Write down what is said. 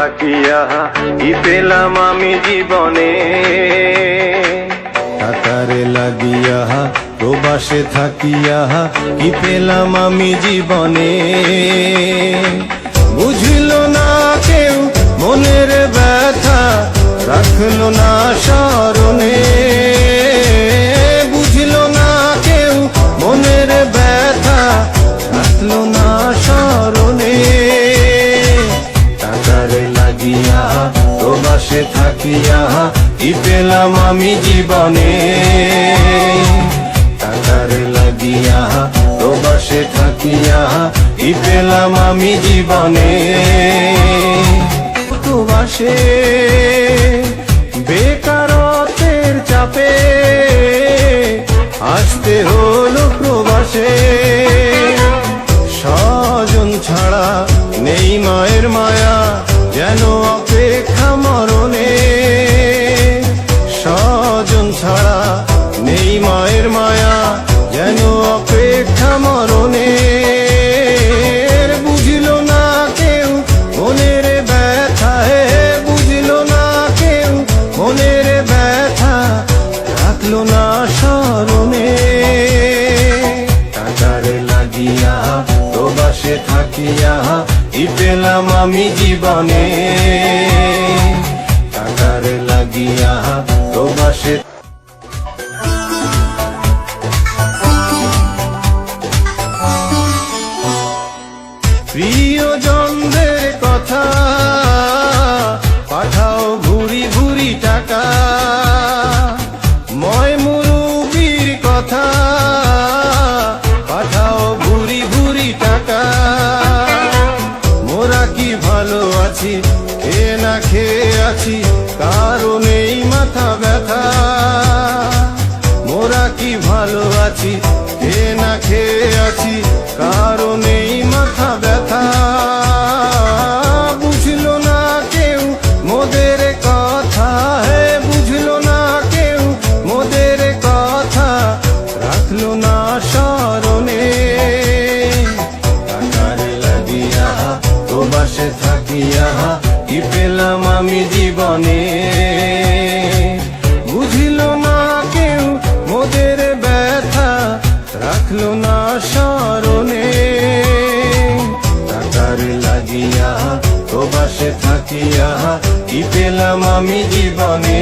থাকিয়া কি পেলাম আমি জীবনে। টাকারে লাগিয়া প্রবাসে থাকিয়া কি পেলাম আমি জীবনে। বুঝিল না কেউ মনের ব্যথা, রাখলো না স্মরণে। বুঝিল না কেউ মনের ব্যথা, রাখলো না স্মরণে। টাকারে লাগিয়া প্রবাসে থাকিয়া কি পেলাম আমি জীবনে। টাকারে লাগিয়া প্রবাসে থাকিয়া কি পেলাম আমি জীবনে। প্রবাসে বেকারত্বের চাপে আসতে হলো প্রবাসে। স্বজন ছাড়া নেই মায়ের মায়া, যেন অপেক্ষা মরণে। স্বজন ছাড়া নেই মায়ের মায়া, যেন অপেক্ষা মরণে। বুঝিল না কেউ মনের ব্যথা, বুঝিল না কেউ মনের ব্যথা, রাখলো না স্মরণে। টাকারে লাগিয়া প্রবাসে থাকিয়া কি পেলাম আমি জীবনে। টাকারে লাগিয়া প্রবাসে প্রিয়জনদের কথা পাঠাও ভুরি ভুরি টাকা। ময় মুরুবির কথা পাঠাও ভুরি ভুরি টাকা। মোরা কি ভালো আছি, খেয়ে না খেয়ে আছি, কারণেই মাথা ব্যথা। মোরা কি ভালো আছি, খেয়ে না খেয়ে আছি, কারণেই মাথা ব্যথা। বুঝল না কেউ মোদের কথা, বুঝল না কেউ মোদের কথা, রাখলো না স্মরণে। টাকারে লাগিয়া প্রবাসে থাকিয়া কি পেলাম আমি জীবনে। বুঝিল না কেউ মোদের ব্যথা, রাখলো না স্মরণে। টাকারে লাগিয়া প্রবাসে থাকিয়া কি পেলাম আমি জীবনে।